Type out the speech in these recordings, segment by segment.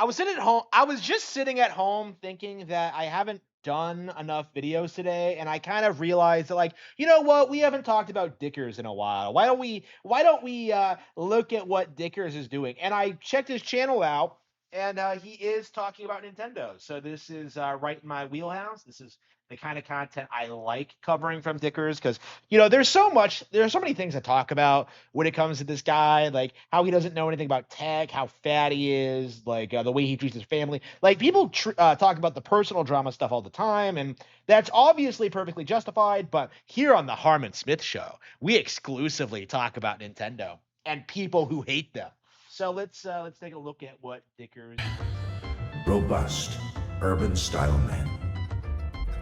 I was sitting at home. I was just sitting at home thinking that I haven't done enough videos today, and I kind of realized that, like, you know what? We haven't talked about Dickers in a while. Why don't we look at what Dickers is doing? And I checked his channel out, and he is talking about Nintendo. So this is right in my wheelhouse. This is the kind of content I like covering from Dickers because there's so many things to talk about when it comes to this guy, like how he doesn't know anything about tech, how fat he is, like the way he treats his family. Like people talk about the personal drama stuff all the time, and that's obviously perfectly justified. But here on the Harmon Smith Show, we exclusively talk about Nintendo and people who hate them. So let's take a look at what Dickers is going to say. Robust urban style men.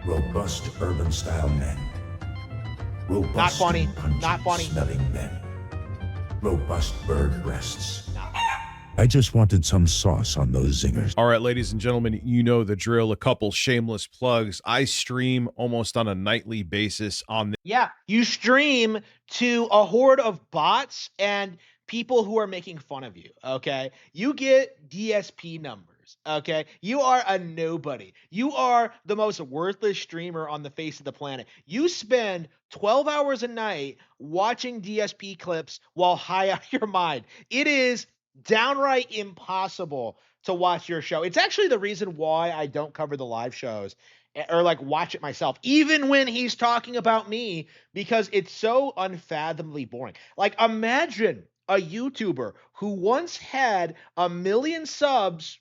Robust urban style men. Robust Not funny. and pungent Not funny. smelling men. Robust bird breasts. Not I just wanted some sauce on those zingers. All right, ladies and gentlemen, you know the drill. A couple shameless plugs. I stream almost on a nightly basis on Yeah, you stream to a horde of bots and people who are making fun of you, okay? You get DSP numbers, okay? You are a nobody. You are the most worthless streamer on the face of the planet. You spend 12 hours a night watching DSP clips while high out of your mind. It is downright impossible to watch your show. It's actually the reason why I don't cover the live shows or like watch it myself, even when he's talking about me, because it's so unfathomably boring. Like, imagine a YouTuber who once had 1 million subs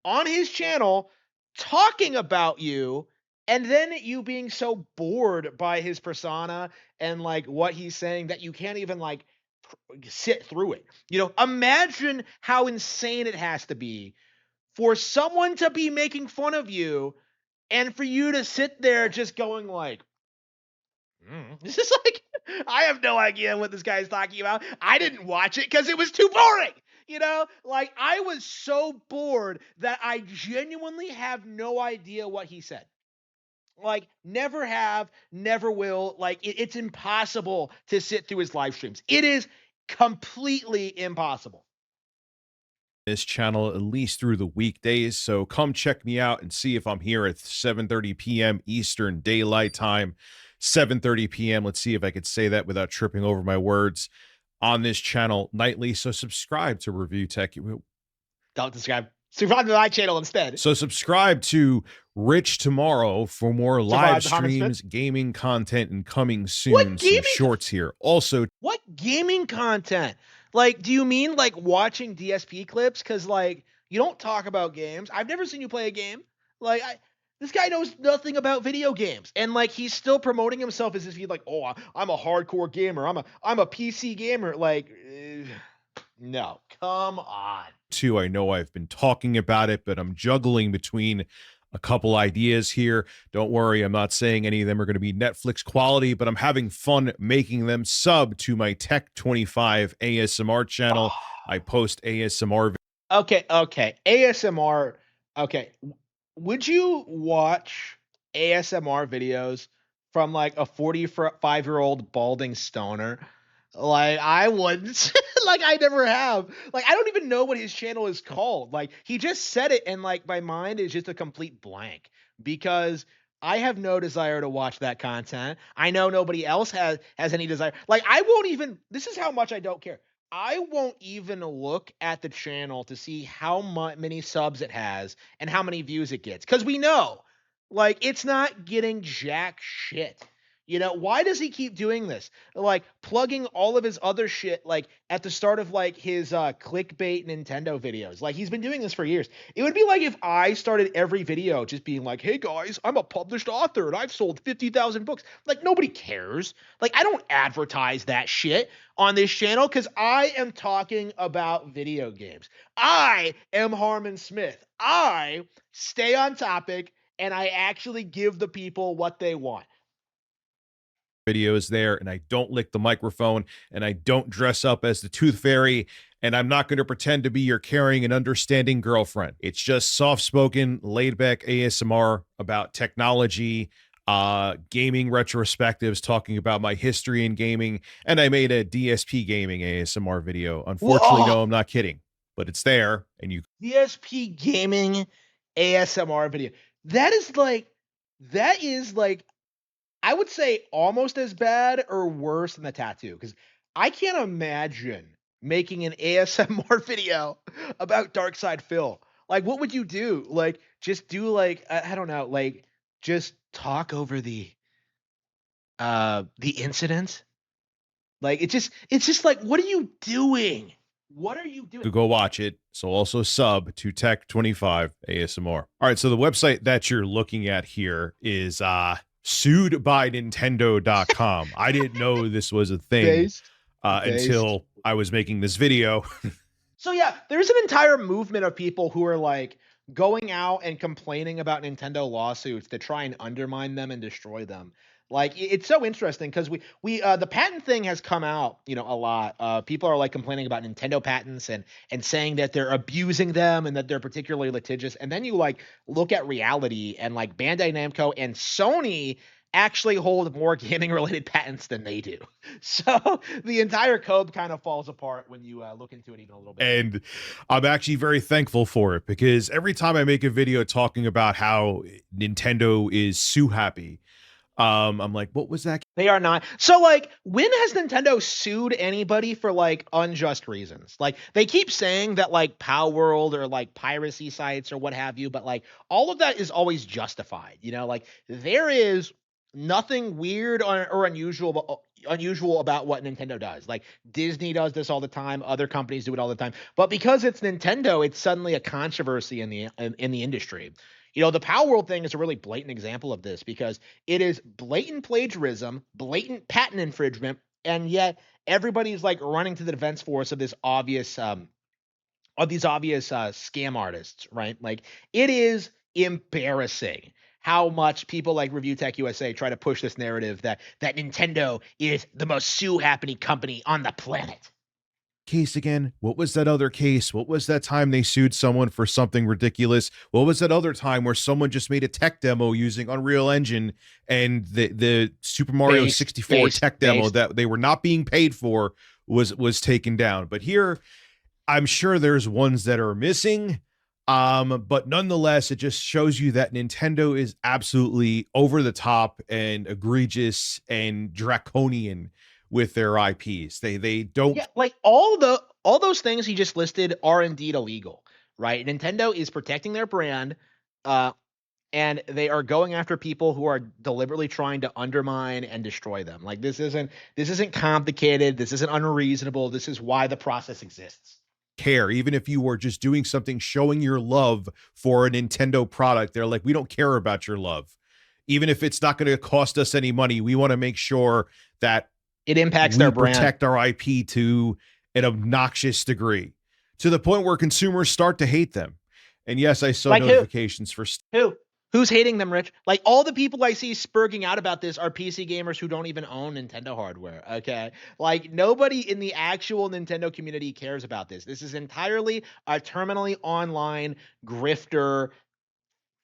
on his channel talking about you, and then you being so bored by his persona and like what he's saying that you can't even like sit through it. Imagine how insane it has to be for someone to be making fun of you and for you to sit there just going like, this is like, I have no idea what this guy is talking about. I didn't watch it because it was too boring. Like I was so bored that I genuinely have no idea what he said. Like, never have, never will. Like, it's impossible to sit through his live streams. It is completely impossible. this channel at least through the weekdays. So come check me out and see if I'm here at 7:30 p.m. Eastern Daylight Time. 7:30 p.m. Let's see if I could say that without tripping over my words on this channel nightly. So subscribe to Review Tech. Don't subscribe. Subscribe to my channel instead. So subscribe to Rich tomorrow for more live to Harmon streams, gaming content, and coming soon. Some shorts here. Also, what gaming content? Like, do you mean like watching DSP clips? Because like you don't talk about games. I've never seen you play a game. Like this guy knows nothing about video games, and like he's still promoting himself as if he's like, oh, I'm a hardcore gamer. I'm a PC gamer. Like, no, come on. too, I know I've been talking about it, but I'm juggling between a couple ideas here. Don't worry, I'm not saying any of them are going to be Netflix quality, but I'm having fun making them. Sub to my Tech 25 ASMR channel. I post ASMR. Okay. ASMR. Okay. Would you watch ASMR videos from like a 45-year-old balding stoner? Like, I wouldn't. Like, I never have. Like, I don't even know what his channel is called. Like, he just said it, and like my mind is just a complete blank because I have no desire to watch that content. I know nobody else has any desire. Like, I won't even. This is how much I don't care. I won't even look at the channel to see how many subs it has and how many views it gets, because we know, like, it's not getting jack shit. Why does he keep doing this? Like, plugging all of his other shit, like, at the start of, like, his clickbait Nintendo videos. Like, he's been doing this for years. It would be like if I started every video just being like, hey, guys, I'm a published author, and I've sold 50,000 books. Like, nobody cares. Like, I don't advertise that shit on this channel because I am talking about video games. I am Harmon Smith. I stay on topic, and I actually give the people what they want. Videos there, and I don't lick the microphone, and I don't dress up as the Tooth Fairy, and I'm not going to pretend to be your caring and understanding girlfriend. It's just soft-spoken, laid-back ASMR about technology, gaming retrospectives, talking about my history in gaming, and I made a DSP gaming ASMR video. Unfortunately, no, I'm not kidding. but it's there, and you DSP gaming ASMR video. That is like I would say almost as bad or worse than the tattoo, because I can't imagine making an ASMR video about Darkside Phil. Like, what would you do? Like, just do like I don't know, like just talk over the incident. Like it's just like, what are you doing? What are you doing? could go watch it. So also sub to Tech25 ASMR. All right, so the website that you're looking at here is suedbynintendo.com. I didn't know this was a thing Based. until I was making this video. So yeah, there's an entire movement of people who are like going out and complaining about Nintendo lawsuits to try and undermine them and destroy them. Like it's so interesting because we the patent thing has come out, you know, a lot. People are like complaining about Nintendo patents and saying that they're abusing them and that they're particularly litigious. And then you like look at reality, and like Bandai Namco and Sony actually hold more gaming related patents than they do. So the entire code kind of falls apart when you look into it even a little bit. And I'm actually very thankful for it, because every time I make a video talking about how Nintendo is sue happy, I'm like, what was that? They are not. So like, when has Nintendo sued anybody for like unjust reasons? Like they keep saying that like Power World or like piracy sites or what have you, but like all of that is always justified. You know, like there is nothing weird or unusual about what Nintendo does. Like Disney does this all the time, other companies do it all the time. But because it's Nintendo, it's suddenly a controversy in the industry. You know, the Power World thing is a really blatant example of this because it is blatant plagiarism, blatant patent infringement, and yet everybody's like running to the defense force of this obvious scam artists, right? Like it is embarrassing how much people like ReviewTechUSA try to push this narrative that Nintendo is the most sue happening company on the planet. Case again? What was that other case? What was that time they sued someone for something ridiculous? What was that other time where someone just made a tech demo using Unreal Engine, and the Super Mario 64 tech demo that they were not being paid for was taken down? But here, I'm sure there's ones that are missing. But nonetheless, it just shows you that Nintendo is absolutely over the top and egregious and draconian with their IPs. They don't. Yeah, like all those things he just listed are indeed illegal, right? Nintendo is protecting their brand, and they are going after people who are deliberately trying to undermine and destroy them. Like this isn't complicated. This isn't unreasonable. This is why the process exists. Care, even if you were just doing something showing your love for a Nintendo product, they're like, we don't care about your love, even if it's not going to cost us any money. We want to make sure that it impacts their brand, protect our IP to an obnoxious degree, to the point where consumers start to hate them. And yes, I saw like notifications for who's hating them, Rich? Like all the people I see spurging out about this are PC gamers who don't even own Nintendo hardware. Okay. Like nobody in the actual Nintendo community cares about this. This is entirely a terminally online grifter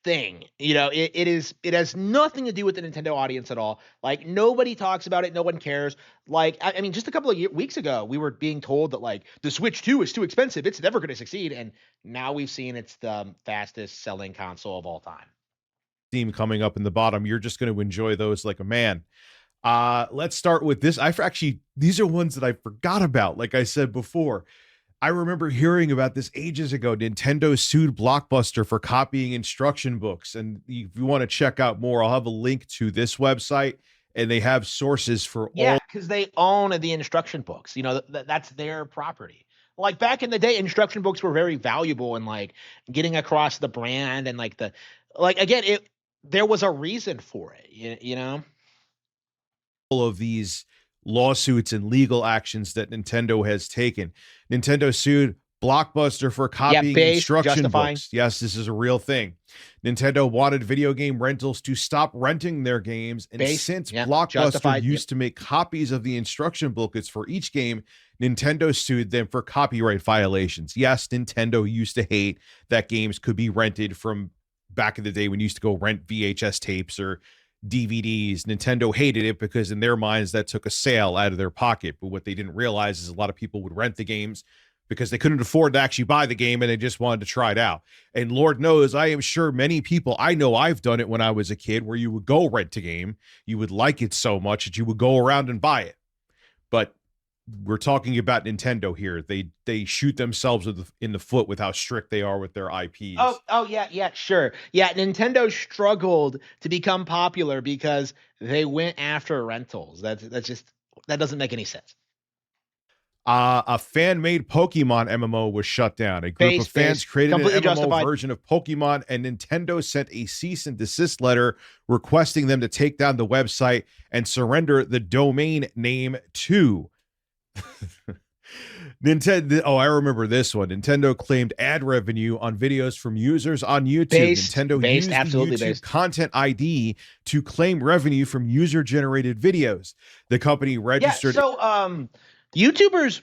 thing. You know, it has nothing to do with the Nintendo audience at all. Like nobody talks about it. No one cares. Like, I mean, just a couple of weeks ago, we were being told that like the Switch 2 is too expensive. It's never going to succeed. And now we've seen it's the fastest selling console of all time. Theme coming up in the bottom. You're just going to enjoy those like a man. Let's start with this. These are ones that I forgot about. Like I said before, I remember hearing about this ages ago. Nintendo sued Blockbuster for copying instruction books. And if you want to check out more, I'll have a link to this website, and they have sources for all. Yeah, because they own the instruction books. You know, that's their property. Like back in the day, instruction books were very valuable in like getting across the brand and like there was a reason for it, you know? All of these lawsuits and legal actions that Nintendo has taken. Nintendo sued Blockbuster for copying instruction books. Yes, this is a real thing. Nintendo wanted video game rentals to stop renting their games, and since Blockbuster used to make copies of the instruction booklets for each game, Nintendo sued them for copyright violations. Yes, Nintendo used to hate that games could be rented from back in the day when you used to go rent VHS tapes or DVDs. Nintendo hated it because in their minds that took a sale out of their pocket. But what they didn't realize is a lot of people would rent the games because they couldn't afford to actually buy the game and they just wanted to try it out. And Lord knows, I am sure many people, I know I've done it when I was a kid, where you would go rent a game, you would like it so much that you would go around and buy it. But we're talking about Nintendo here. They shoot themselves in the foot with how strict they are with their IPs. Oh yeah, sure. Yeah, Nintendo struggled to become popular because they went after rentals. That doesn't make any sense. A fan-made Pokemon MMO was shut down. A group of fans created an MMO version of Pokemon, and Nintendo sent a cease and desist letter requesting them to take down the website and surrender the domain name to Nintendo. Oh, I remember this one. Nintendo claimed ad revenue on videos from users on YouTube. Nintendo used the YouTube Content ID to claim revenue from user-generated videos. The company registered. Yeah, so YouTubers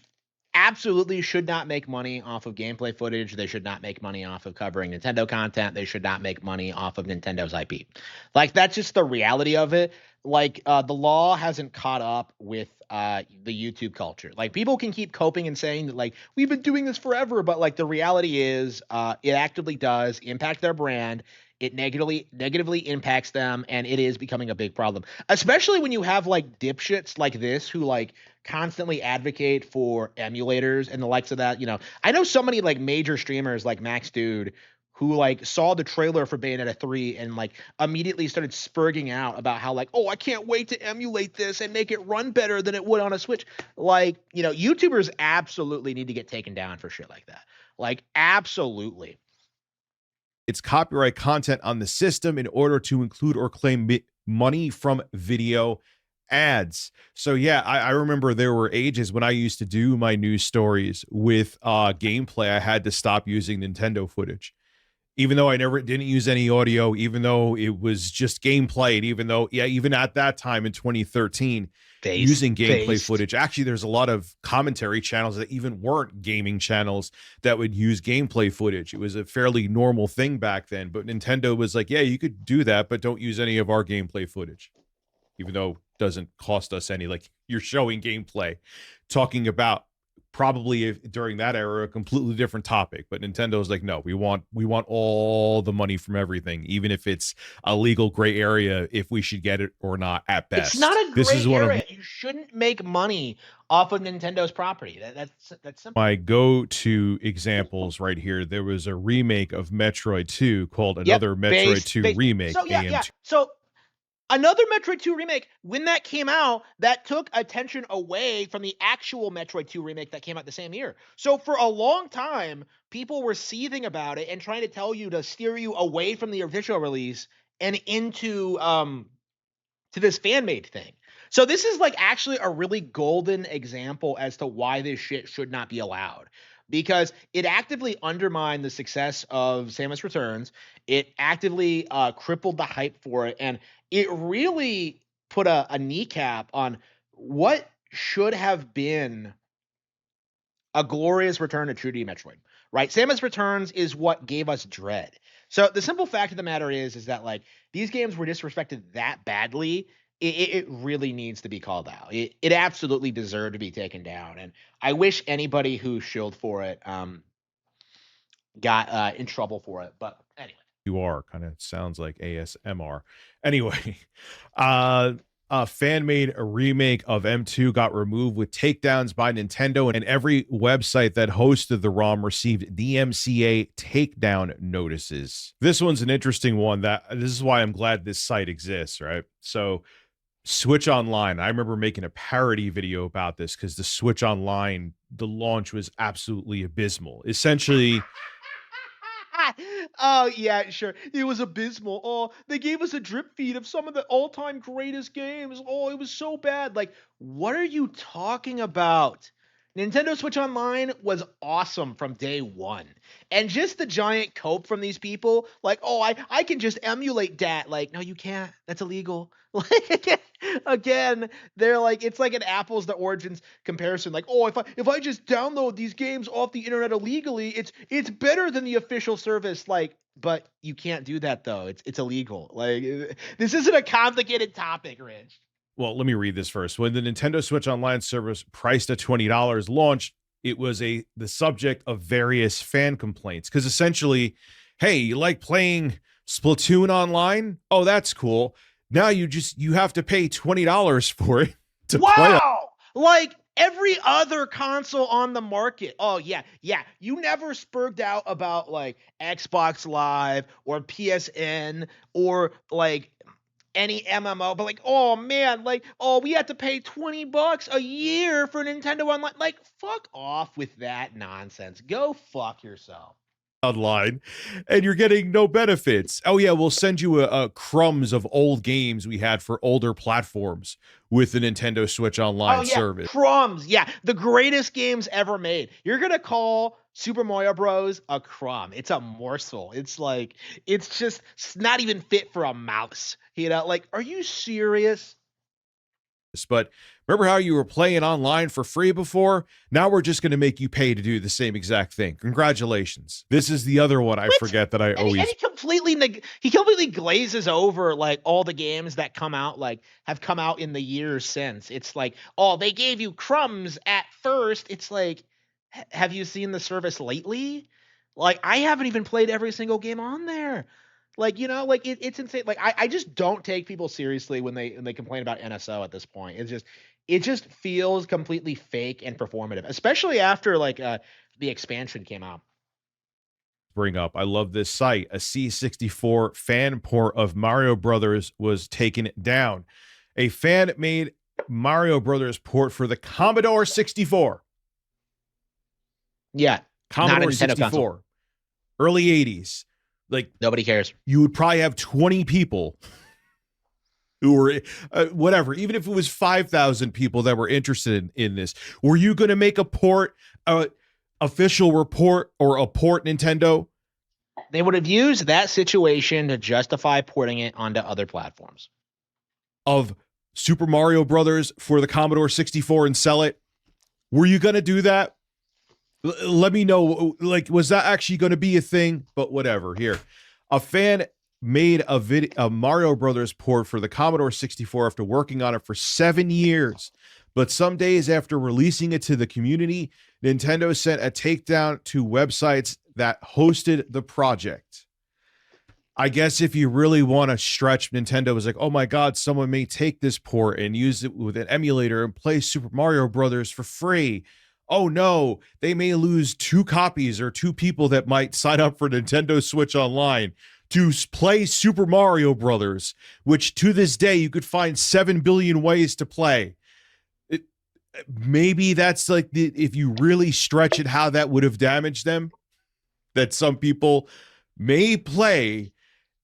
absolutely should not make money off of gameplay footage. They should not make money off of covering Nintendo content. They should not make money off of Nintendo's IP. Like, that's just the reality of it. Like, the law hasn't caught up with the YouTube culture. Like, people can keep coping and saying that, like, we've been doing this forever, but like the reality is it actively does impact their brand. It negatively impacts them, and it is becoming a big problem, especially when you have like dipshits like this who like constantly advocate for emulators and the likes of that. You know, I know so many like major streamers like Max Dude who like saw the trailer for Bayonetta 3 and like immediately started spurging out about how like, oh, I can't wait to emulate this and make it run better than it would on a Switch. Like, you know, YouTubers absolutely need to get taken down for shit like that. Like, absolutely. It's copyright content on the system in order to include or claim money from video ads. So yeah, I remember there were ages when I used to do my news stories with gameplay. I had to stop using Nintendo footage, even though I didn't use any audio, even though it was just gameplay, and even though, yeah, even at that time in 2013, using gameplay footage. Actually, there's a lot of commentary channels that even weren't gaming channels that would use gameplay footage. It was a fairly normal thing back then, but Nintendo was like, yeah, you could do that, but don't use any of our gameplay footage, even though it doesn't cost us any. Like, you're showing gameplay, talking about probably during that era a completely different topic, but Nintendo's like, no, we want all the money from everything, even if it's a legal gray area if we should get it or not. At best, it's not a gray area. You shouldn't make money off of Nintendo's property. That's simple. My go-to examples right here. There was a remake of Metroid 2 called Another Metroid 2 Remake. So yeah. So another Metroid 2 remake, when that came out, that took attention away from the actual Metroid 2 remake that came out the same year. So for a long time, people were seething about it and trying to tell you to steer you away from the official release and into to this fan-made thing. So this is like actually a really golden example as to why this shit should not be allowed, because it actively undermined the success of Samus Returns. It actively crippled the hype for it, and it really put a kneecap on what should have been a glorious return to 2D Metroid, right? Samus Returns is what gave us Dread. So the simple fact of the matter is that like these games were disrespected that badly. It really needs to be called out. It absolutely deserved to be taken down, and I wish anybody who shilled for it got in trouble for it. But anyway, you are kind of sounds like ASMR. Anyway, a fan made a remake of M2 got removed with takedowns by Nintendo, and every website that hosted the ROM received DMCA takedown notices. This one's an interesting one. This is why I'm glad this site exists, right? So Switch Online, I remember making a parody video about this because the Switch Online, the launch was absolutely abysmal. Essentially, oh yeah, sure, it was abysmal. Oh, they gave us a drip feed of some of the all-time greatest games. Oh, it was so bad. Like, what are you talking about? Nintendo Switch Online was awesome from day one. And just the giant cope from these people, like, oh, I can just emulate that. Like, no, you can't. That's illegal. Like, again, they're like, it's like an apples to origins comparison. Like, oh, if I just download these games off the internet illegally, it's better than the official service. Like, but you can't do that though. It's illegal. Like, this isn't a complicated topic, Rich. Well, let me read this first. When the Nintendo Switch Online service, priced at $20, launched it was the subject of various fan complaints, because essentially, hey, you like playing Splatoon online? Oh, that's cool. Now you have to pay $20 for it to play. Wow! Like every other console on the market. Oh yeah, yeah. You never spurred out about like Xbox Live or PSN or like any MMO, but like, oh man, like, oh, we had to pay $20 a year for Nintendo Online. Like, fuck off with that nonsense. Go fuck yourself. Online, and you're getting no benefits. Oh yeah, we'll send you a crumbs of old games we had for older platforms with the Nintendo Switch Online service. Crumbs. Yeah, the greatest games ever made. You're gonna call Super Mario Bros. A crumb. It's a morsel. It's like, it's just not even fit for a mouse. You know, like, are you serious? But remember how you were playing online for free before? Now we're just going to make you pay to do the same exact thing. Congratulations. This is the other one I forget that I always. And he completely glazes over like all the games that have come out in the years since. It's like, oh, they gave you crumbs at first. It's like, have you seen the service lately? Like, I haven't even played every single game on there. Like, you know, like it's insane. Like, I just don't take people seriously when they complain about NSO at this point. It just feels completely fake and performative, especially after like the expansion came out. Bring up, I love this site. A C64 fan port of Mario Brothers was taken down. A fan made Mario Brothers port for the Commodore 64. Yeah, Commodore 64, early 80s. Like, nobody cares. You would probably have 20 people who were whatever, even if it was 5,000 people that were interested in this. Were you going to make a port, official report, or a port Nintendo? They would have used that situation to justify porting it onto other platforms. Of Super Mario Brothers for the Commodore 64 and sell it? Were you going to do that? Let me know, like, was that actually going to be a thing? But whatever. Here, a fan made a Mario Brothers port for the Commodore 64 after working on it for 7 years. But some days after releasing it to the community, Nintendo sent a takedown to websites that hosted the project. I guess if you really want to stretch, Nintendo was like, oh my God, someone may take this port and use it with an emulator and play Super Mario Brothers for free. Oh no, they may lose 2 copies or 2 people that might sign up for Nintendo Switch Online to play Super Mario Brothers, which to this day you could find 7 billion ways to play. Maybe that's like if you really stretch it, how that would have damaged them. That some people may play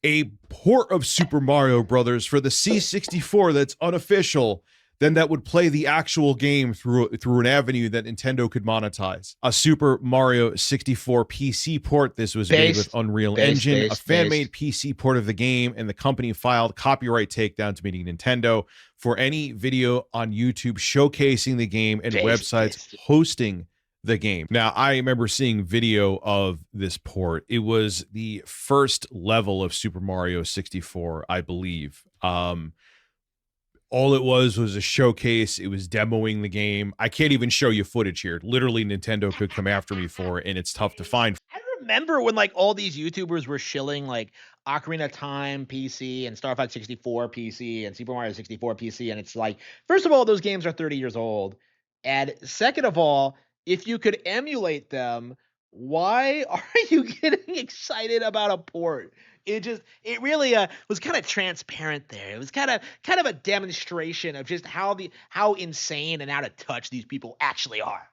a port of Super Mario Brothers for the C64 that's unofficial, then that would play the actual game through an avenue that Nintendo could monetize. A Super Mario 64 PC port. This was made with Unreal Engine. A fan-made PC port of the game, and the company filed copyright takedown to meeting Nintendo for any video on YouTube showcasing the game and websites hosting the game. Now, I remember seeing video of this port. It was the first level of Super Mario 64, I believe. All it was a showcase. It was demoing the game. I can't even show you footage here. Literally, Nintendo could come after me for it, and it's tough to find. I remember when like all these YouTubers were shilling like Ocarina of Time PC and Star Fox 64 PC and Super Mario 64 PC, and it's like, first of all, those games are 30 years old, and second of all, if you could emulate them, why are you getting excited about a port? It really was kind of transparent there. It was kind of a demonstration of just how insane and out of touch these people actually are.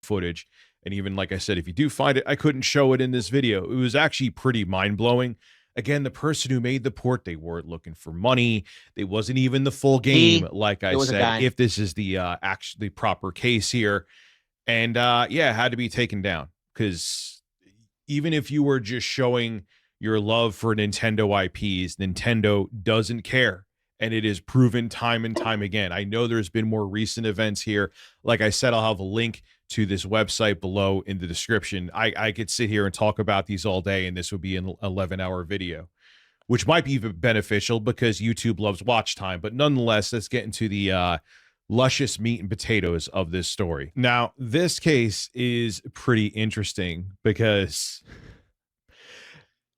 Footage, and even like I said, if you do find it, I couldn't show it in this video. It was actually pretty mind-blowing. Again, the person who made the port, they weren't looking for money. It wasn't even the full game, like I said, if this is the actually proper case here. And yeah, it had to be taken down, because even if you were just showing your love for Nintendo IPs, Nintendo doesn't care. And it is proven time and time again. I know there's been more recent events here. Like I said, I'll have a link to this website below in the description. I could sit here and talk about these all day, and this would be an 11-hour video, which might be beneficial because YouTube loves watch time. But nonetheless, let's get into the luscious meat and potatoes of this story. Now, this case is pretty interesting because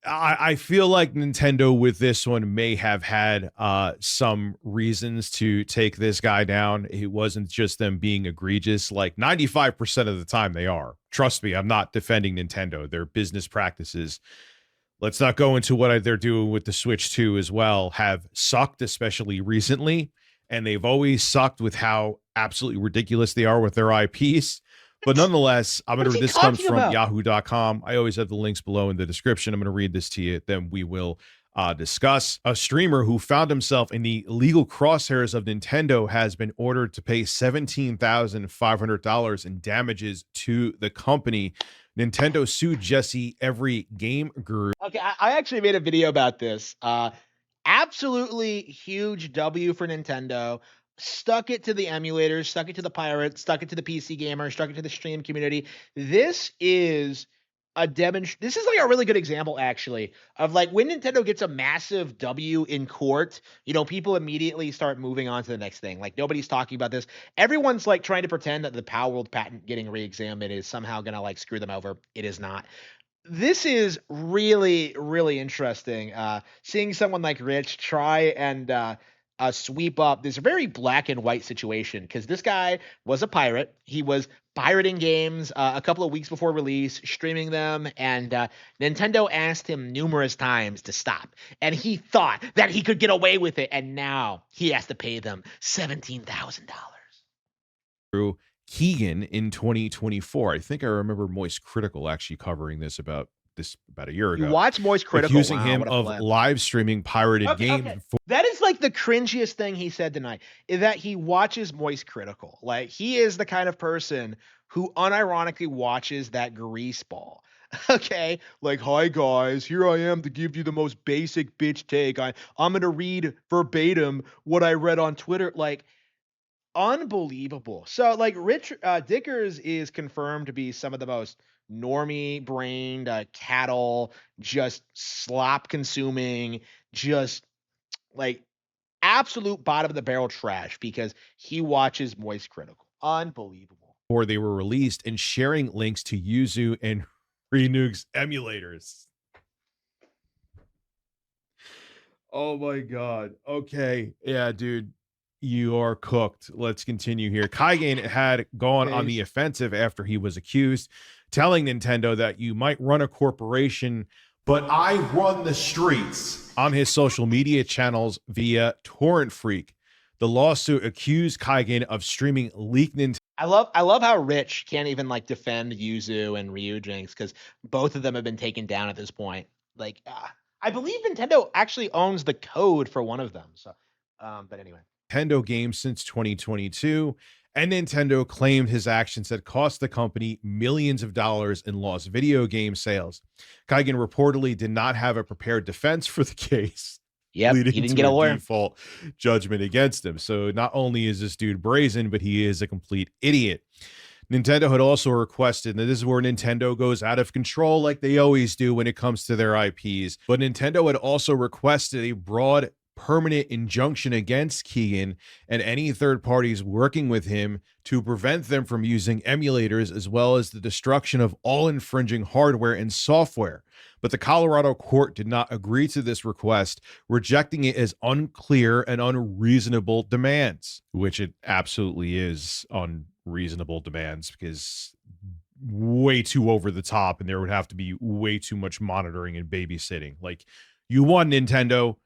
I feel like Nintendo with this one may have had some reasons to take this guy down. It wasn't just them being egregious. Like 95% of the time they are. Trust me, I'm not defending Nintendo. Their business practices, let's not go into what they're doing with the Switch 2 as well, have sucked, especially recently. And they've always sucked with how absolutely ridiculous they are with their IPs. But nonetheless, this comes from yahoo.com. I always have the links below in the description. I'm going to read this to you. Then we will discuss. A streamer who found himself in the legal crosshairs of Nintendo has been ordered to pay $17,500 in damages to the company. Nintendo sued Jesse Every Game Guru. Okay, I actually made a video about this. Absolutely huge W for Nintendo. Stuck it to the emulators, stuck it to the pirates, stuck it to the PC gamers, stuck it to the stream community. This is this is like a really good example, actually, of like when Nintendo gets a massive W in court, people immediately start moving on to the next thing. Like nobody's talking about this. Everyone's like trying to pretend that the Power World patent getting re-examined is somehow gonna like screw them over. It is not. This is really, really interesting. Seeing someone like Rich try and sweep up this very black and white situation, because this guy was a pirate. He was pirating games a couple of weeks before release, streaming them, and Nintendo asked him numerous times to stop. And he thought that he could get away with it, and now he has to pay them $17,000. Keegan in 2024. I think I remember Moist Critical actually covering this about a year ago. You watch Moist Critical, accusing him of live streaming pirated games. Okay. That is like the cringiest thing he said tonight, is that he watches Moist Critical. Like he is the kind of person who unironically watches that grease ball. Okay, like, hi guys, here I am to give you the most basic bitch take. I'm gonna read verbatim what I read on Twitter. Like, unbelievable. So like Rich Dickers is confirmed to be some of the most normie brained cattle, just slop consuming, just like absolute bottom of the barrel trash, because he watches Moist Critical. Unbelievable. Or they were released, and sharing links to Yuzu and Renew's emulators. Oh my god. Okay. Yeah, dude. You are cooked. Let's continue here. Kaigen had gone on the offensive after he was accused, telling Nintendo that you might run a corporation, but I run the streets, on his social media channels via Torrent Freak. The lawsuit accused Kaigen of streaming leaked Nintendo. I love how Rich can't even like defend Yuzu and Ryujinx, because both of them have been taken down at this point. Like, I believe Nintendo actually owns the code for one of them. So, but anyway. Nintendo games since 2022, and Nintendo claimed his actions had cost the company millions of dollars in lost video game sales. Kaigen reportedly did not have a prepared defense for the case. Yep, he didn't get a lawyer. Default judgment against him. So not only is this dude brazen, but he is a complete idiot. Nintendo had also requested, and this is where Nintendo goes out of control like they always do when it comes to their IPs, but Nintendo had also requested a broad permanent injunction against Keegan and any third parties working with him to prevent them from using emulators, as well as the destruction of all infringing hardware and software. But the Colorado court did not agree to this request, rejecting it as unclear and unreasonable demands, which it absolutely is unreasonable demands, because way too over the top, and there would have to be way too much monitoring and babysitting. Like, you won, Nintendo.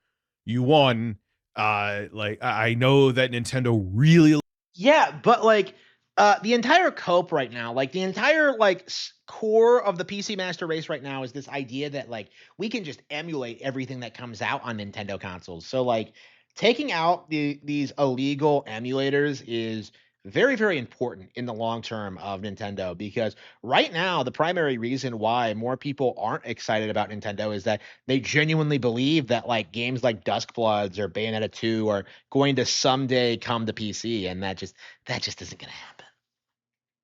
You won. Like, I know that Nintendo really. Yeah, but like the entire cope right now, like the entire like core of the PC master race right now is this idea that like we can just emulate everything that comes out on Nintendo consoles. So like taking out these illegal emulators is very, very important in the long term of Nintendo, because right now the primary reason why more people aren't excited about Nintendo is that they genuinely believe that like games like Duskbloods or Bayonetta 2 are going to someday come to PC, and that just isn't going to happen.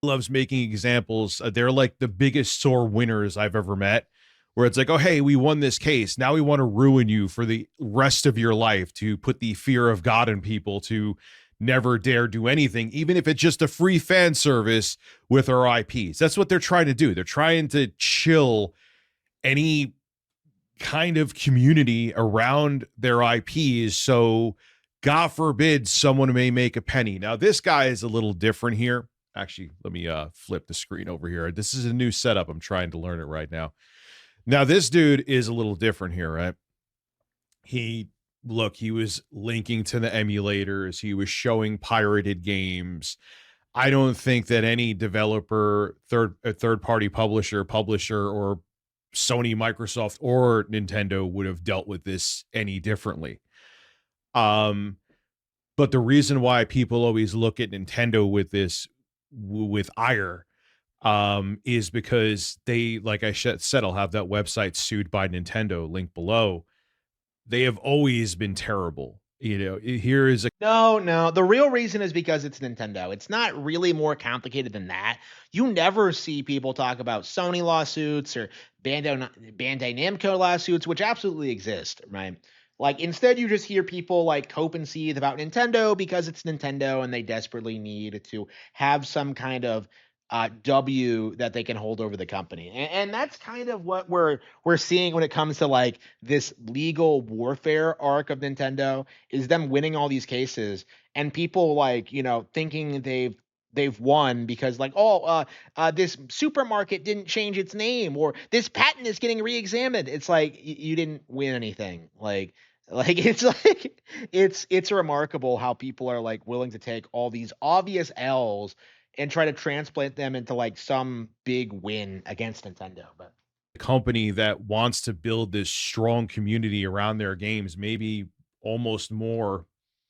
Loves making examples. They're like the biggest sore winners I've ever met, where it's like, oh, hey, we won this case. Now we want to ruin you for the rest of your life, to put the fear of God in people, to never dare do anything, even if it's just a free fan service with our IPs. That's what they're trying to do. They're trying to chill any kind of community around their IPs. So, God forbid, someone may make a penny. Now, this guy is a little different here. Actually, let me flip the screen over here. This is a new setup. I'm trying to learn it right now. Now, this dude is a little different here, right? He was linking to the emulators. He was showing pirated games. I don't think that any developer, third party publisher, or Sony, Microsoft, or Nintendo would have dealt with this any differently. But the reason why people always look at Nintendo with this with ire is because they, like I said, I'll have that website Sued by Nintendo link below. They have always been terrible. You know, here is a No. The real reason is because it's Nintendo. It's not really more complicated than that. You never see people talk about Sony lawsuits or Bandai Namco lawsuits, which absolutely exist, right? Like, instead, you just hear people like cope and seethe about Nintendo because it's Nintendo and they desperately need to have some kind of W that they can hold over the company, and that's kind of what we're seeing when it comes to like this legal warfare arc of Nintendo, is them winning all these cases and people like, thinking they've won because like, this supermarket didn't change its name, or this patent is getting re-examined. It's like, you didn't win anything. Like it's like it's remarkable how people are like willing to take all these obvious L's and try to transplant them into like some big win against Nintendo. But company that wants to build this strong community around their games, maybe almost more,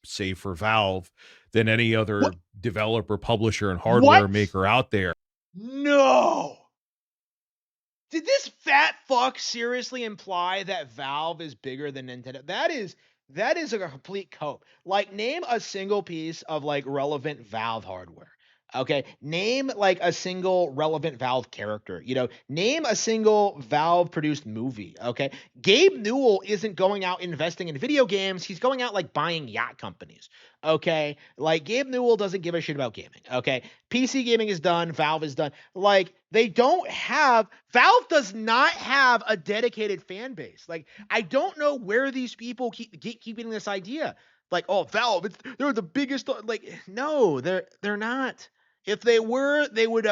say, for Valve than any other what? developer, publisher, and hardware What? maker out there. No. Did this fat fuck seriously imply that Valve is bigger than Nintendo? That is a complete cope. Like, name a single piece of like relevant Valve hardware. Okay, name like a single relevant Valve character. Name a single Valve produced movie. Okay, Gabe Newell isn't going out investing in video games. He's going out like buying yacht companies. Okay, like, Gabe Newell doesn't give a shit about gaming. Okay, PC gaming is done. Valve is done. Like, Valve does not have a dedicated fan base. Like, I don't know where these people keep getting this idea. Like, oh, Valve, they're the biggest. Like, no, they're not. If they were, they would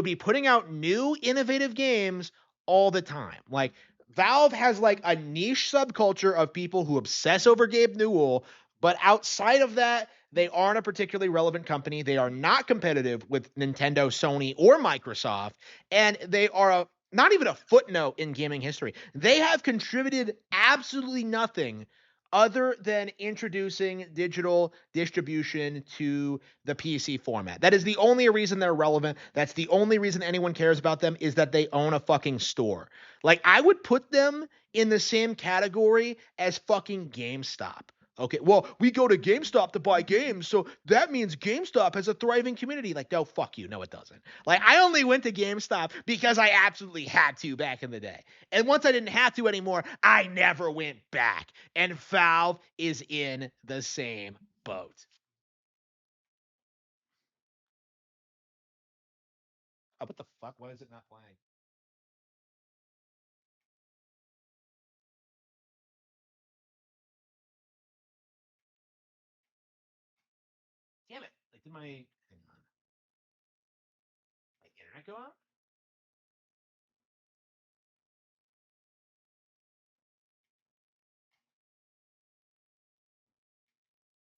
be putting out new innovative games all the time. Like, Valve has like a niche subculture of people who obsess over Gabe Newell, but outside of that, they aren't a particularly relevant company. They are not competitive with Nintendo, Sony, or Microsoft, and they are not even a footnote in gaming history. They have contributed absolutely nothing other than introducing digital distribution to the PC format. That is the only reason they're relevant. That's the only reason anyone cares about them, is that they own a fucking store. Like, I would put them in the same category as fucking GameStop. Okay, well, we go to GameStop to buy games, so that means GameStop has a thriving community. Like, no, fuck you. No, it doesn't. Like, I only went to GameStop because I absolutely had to back in the day. And once I didn't have to anymore, I never went back. And Valve is in the same boat. Oh, what the fuck? Why is it not playing? Damn it. Like, did hang on. My internet go out?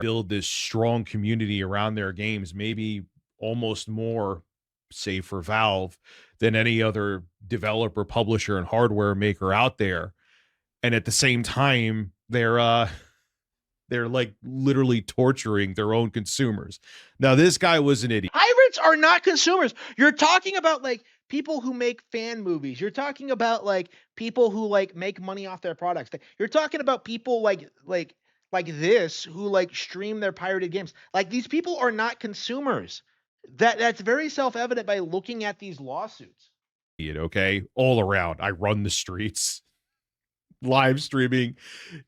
Build this strong community around their games, maybe almost more, say, for Valve than any other developer, publisher, and hardware maker out there. And at the same time, they're like literally torturing their own consumers. Now, this guy was an idiot. Pirates are not consumers. You're talking about like people who make fan movies. You're talking about like people who like make money off their products. You're talking about people like this who like stream their pirated games. Like, these people are not consumers. That's very self-evident by looking at these lawsuits. Okay, all around, I run the streets. live streaming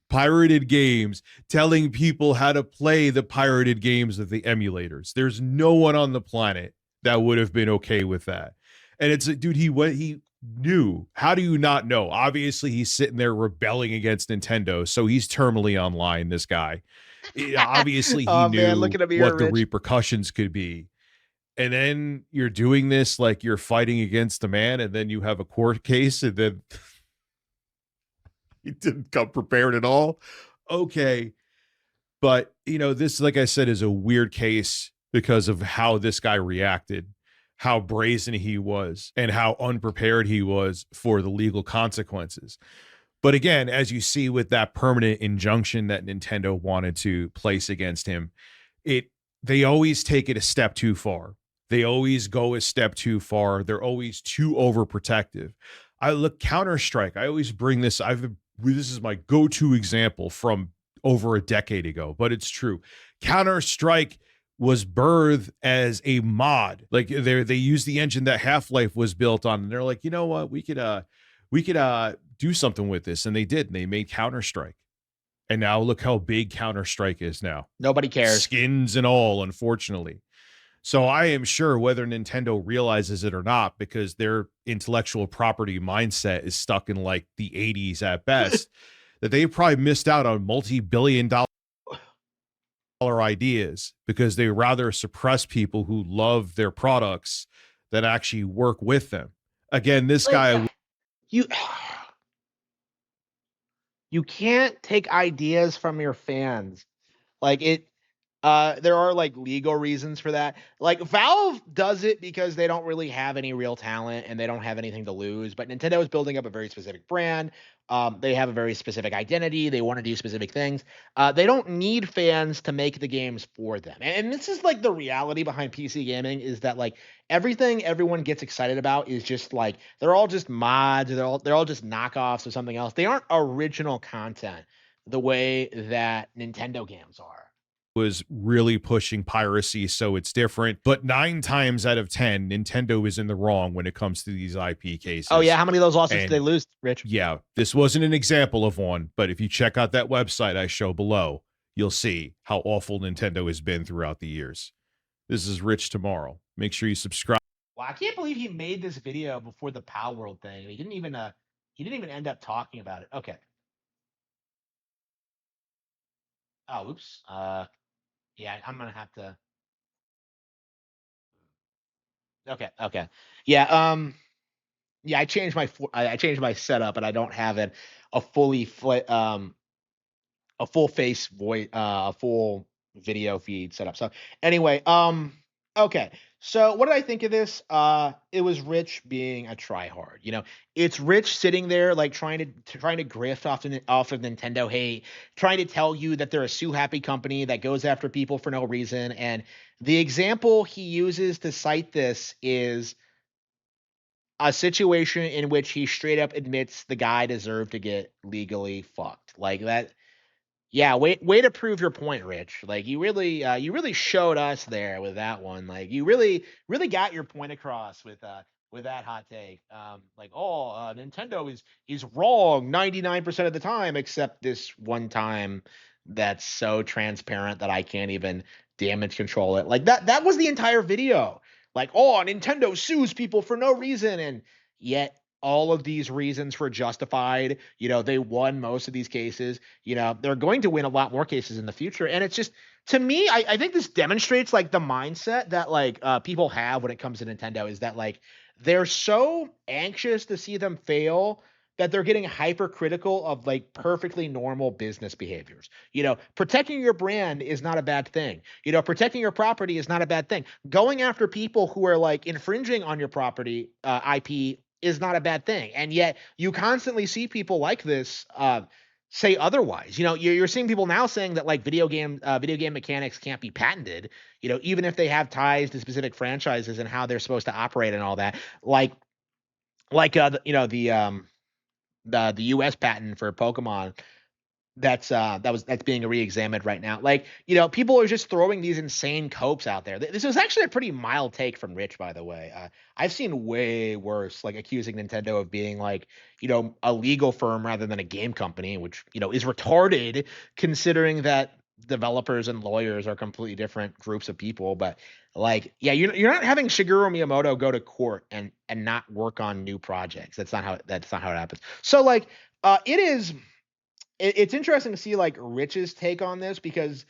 pirated games, telling people how to play the pirated games with the emulators. There's no one on the planet that would have been okay with that. And it's like, dude, he knew. How do you not know? Obviously, he's sitting there rebelling against Nintendo, so he's terminally online, this guy. Obviously, he Oh man, look knew at him here, what the Rich. repercussions could be. And then you're doing this like you're fighting against a man, and then you have a court case, and then he didn't come prepared at all. Okay. But, this, like I said, is a weird case because of how this guy reacted, how brazen he was, and how unprepared he was for the legal consequences. But again, as you see with that permanent injunction that Nintendo wanted to place against him, they always take it a step too far. They always go a step too far. They're always too overprotective. I look Counter-Strike. I always bring this. This is my go-to example from over a decade ago, but it's true. Counter-Strike was birthed as a mod. Like they used the engine that Half-Life was built on, and they're like, you know what, we could do something with this, and they did. And they made Counter-Strike, and now look how big Counter-Strike is now. Nobody cares. Skins and all, unfortunately. So I am sure whether Nintendo realizes it or not, because their intellectual property mindset is stuck in like the 80s at best, that they probably missed out on multi-billion-dollar ideas because they rather suppress people who love their products than actually work with them. Again, this guy, you you can't take ideas from your fans. Like there are like legal reasons for that. Like Valve does it because they don't really have any real talent and they don't have anything to lose. But Nintendo is building up a very specific brand. They have a very specific identity. They want to do specific things. They don't need fans to make the games for them. And this is like the reality behind PC gaming is that like everything everyone gets excited about is just like they're all just mods. They're all just knockoffs of something else. They aren't original content the way that Nintendo games are. was really pushing piracy, so it's different. But 9 times out of 10, Nintendo is in the wrong when it comes to these IP cases. Oh yeah, how many of those lawsuits And did they lose, Rich? yeah, this wasn't an example of one, but if you check out that website I show below, you'll see how awful Nintendo has been throughout the years. This is Rich Tomorrow. Make sure you subscribe. Wow, I can't believe he made this video before the Pal World thing. He didn't even end up talking about it. Okay. Oh, oops. Yeah, I'm gonna have to. Okay. Yeah. Yeah, I changed my setup, and I don't have it a a full face voice, a full video feed set up. So anyway, okay. So what did I think of this? It was Rich being a tryhard. It's Rich sitting there like trying to grift off of Nintendo hate, trying to tell you that they're a sue happy company that goes after people for no reason. And the example he uses to cite this is a situation in which he straight up admits the guy deserved to get legally fucked. Like that. Yeah, way to prove your point, Rich. Like you really showed us there with that one. Like you really got your point across with that hot take. Like Nintendo is wrong 99% of the time except this one time that's so transparent that I can't even damage control it. Like that was the entire video. Like, Nintendo sues people for no reason, and yet all of these reasons were justified. They won most of these cases. They're going to win a lot more cases in the future. And it's just, to me, I think this demonstrates like the mindset that like people have when it comes to Nintendo is that like they're so anxious to see them fail that they're getting hypercritical of like perfectly normal business behaviors. Protecting your brand is not a bad thing. Protecting your property is not a bad thing. Going after people who are like infringing on your property, IP, is not a bad thing. And yet you constantly see people like this say otherwise. You're seeing people now saying that like video game mechanics can't be patented, even if they have ties to specific franchises and how they're supposed to operate and all that. The US patent for Pokemon that's being re-examined right now. Like, people are just throwing these insane copes out there. This was actually a pretty mild take from Rich, by the way. I've seen way worse, like accusing Nintendo of being like, a legal firm rather than a game company, which, is retarded considering that developers and lawyers are completely different groups of people. But like, yeah, you're not having Shigeru Miyamoto go to court and not work on new projects. That's not how it happens. So like, it's interesting to see like Rich's take on this because,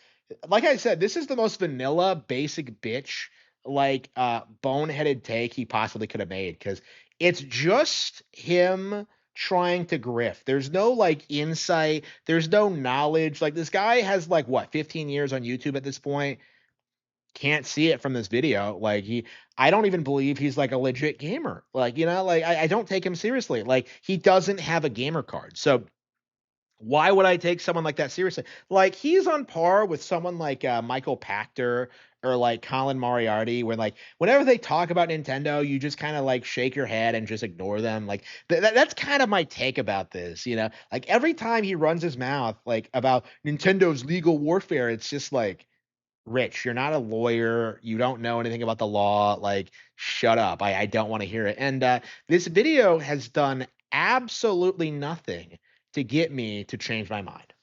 like I said, this is the most vanilla, basic bitch, like boneheaded take he possibly could have made because it's just him trying to grift. There's no like insight, there's no knowledge. Like this guy has like what, 15 years on YouTube at this point. Can't see it from this video. Like I don't even believe he's like a legit gamer. Like, like I don't take him seriously. Like he doesn't have a gamer card. So why would I take someone like that seriously? Like he's on par with someone like Michael Pachter or like Colin Moriarty, where like whenever they talk about Nintendo, you just kind of like shake your head and just ignore them. Like that's kind of my take about this. Like every time he runs his mouth like about Nintendo's legal warfare, it's just like, Rich, you're not a lawyer. You don't know anything about the law. Like, shut up. I don't want to hear it. And this video has done absolutely nothing to get me to change my mind.